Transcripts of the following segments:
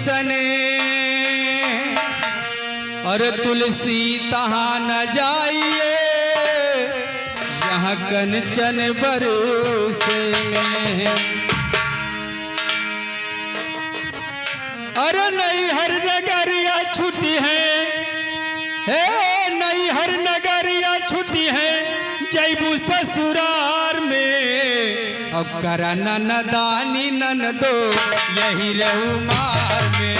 सने और तुलसी तहाँ न जाइए जहाँ कंचन बरसे में। अरे नहीं हर नगरिया छुट्टी है, नहीं हर नगरिया छुट्टी है, जैबू ससुरार में अब करा ननदानी ननदो यही रहू मार में,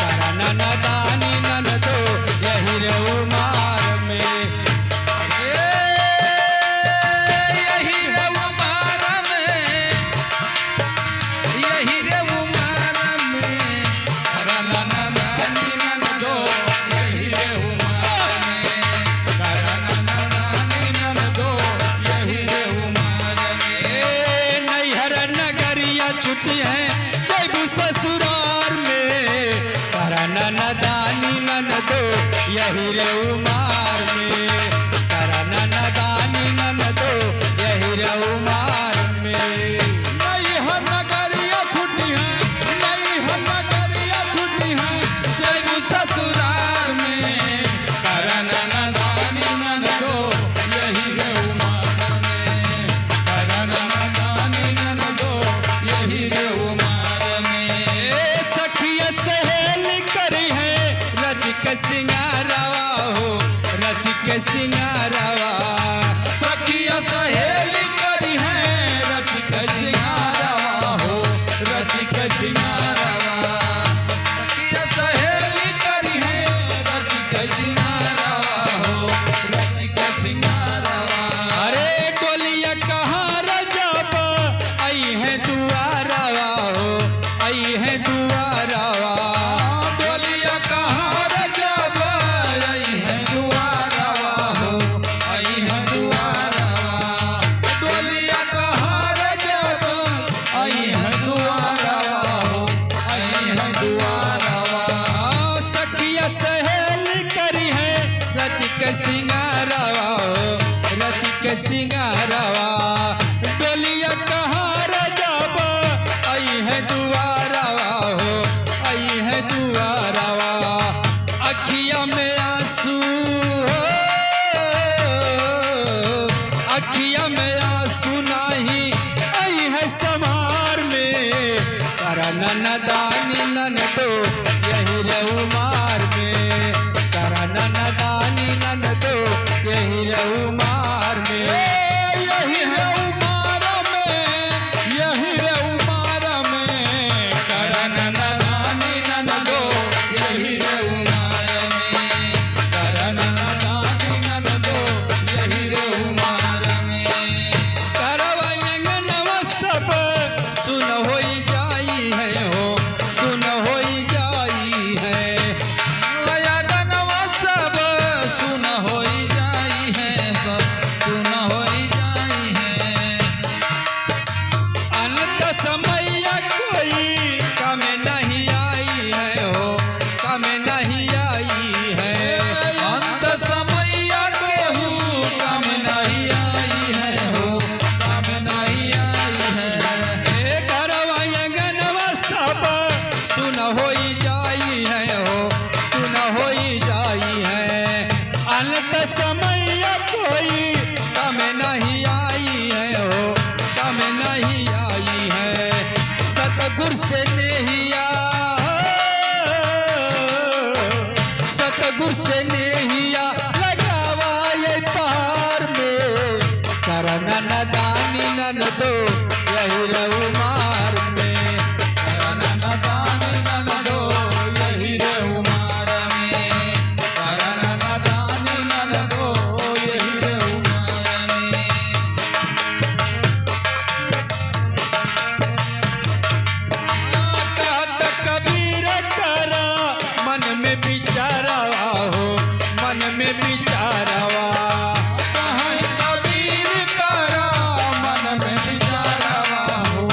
करा ननदानी ननदो यही रहू मार में। यही रहू मार में, यही रहू मार में, करा ननदानी ननदो यही रहू मार में, करा ननदानी ननदो यही रहू मार में। नैहर नगरिया छुट्टी है जैबू ससुरार में, करा ननदानी ननदो यही रहू मार में, करा ननदानी ननदो यही रहू मार में। नैहर नगरिया छुट्टी है, नैहर नगरिया छुट्टी है, जैबू ससुराल में, करा ननदानी ननदो यही रहू मार में, करा ननदानी ननदो यही रहू मार में। सखिया सहेली करी है रच के सिंगारवा हो, रच के सिंगारवा। सखिया सहेली करी है रच के सिंगारवा हो, रच के सिंगारवा। सखिया सहेली करी है रच के सिंगारवा हो, रच के सिंगारवा। अरे डोलिया कहाँ रजब आई है दुआरवा हो, आई है दुआरवा। डोलिया कहाँ रजब आई है दुआरवा हो, आई है दुआरवा। डोलिया कहाँ रजब आई है दुआरवा हो, आई है दुआरवा। सखिया सहेली करी है रच के सिंगारवा हो, रच के सिंगारवा। डोलिया कहाँ रजब आई है दुआरवा हो, आई है दुआरवा। अखिया में आंसू हो, अखिया में आंसू नाही आई है समार में, करा ननदानी ननदो यही रहू मार में, करा ननदानी ननदो यही रहू मार में। यही रहू मार में, यही रहू मार में, करा ननदानी ननदो यही रहू मार में, करा ननदानी ननदो यही रहू मार में। करवा अंगनवा सब सुन होई जाई है हो, सुन होई जाई है। वयगनवा सब सुन होई जाई है, सब सुन होई जाई है। अनंत समैया कोई कम नहीं आई है हो, कम नहीं आई है। अंत समैया कोहू कम नहीं आई है हो, कम नहीं आई है। करवा अंगनवा सब सुन होई जाई है हो, सुन होई जाई है। अनंत समैया कोई कम नहीं आई है हो, कम नहीं आई है। सतगुर से नेहिया, सतगुर से नेहिया लगावा ये पहाड़ में, करा ननदानी ननदो यही रहू मार में, करा ननदानी ननदो यही रहू मार में, करा ननदानी ननदो यही रहू मार में। कहत कबीर करा मन में विचारवा हो, मन में विचारवा। कहीं कबीर करा मन में विचारवा हो,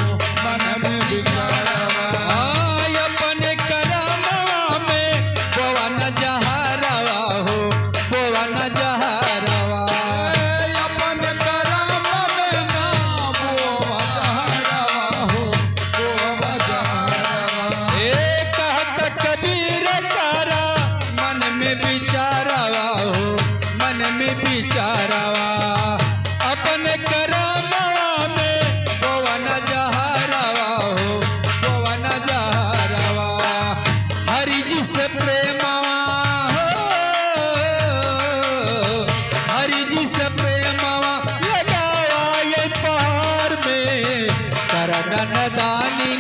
ननदानी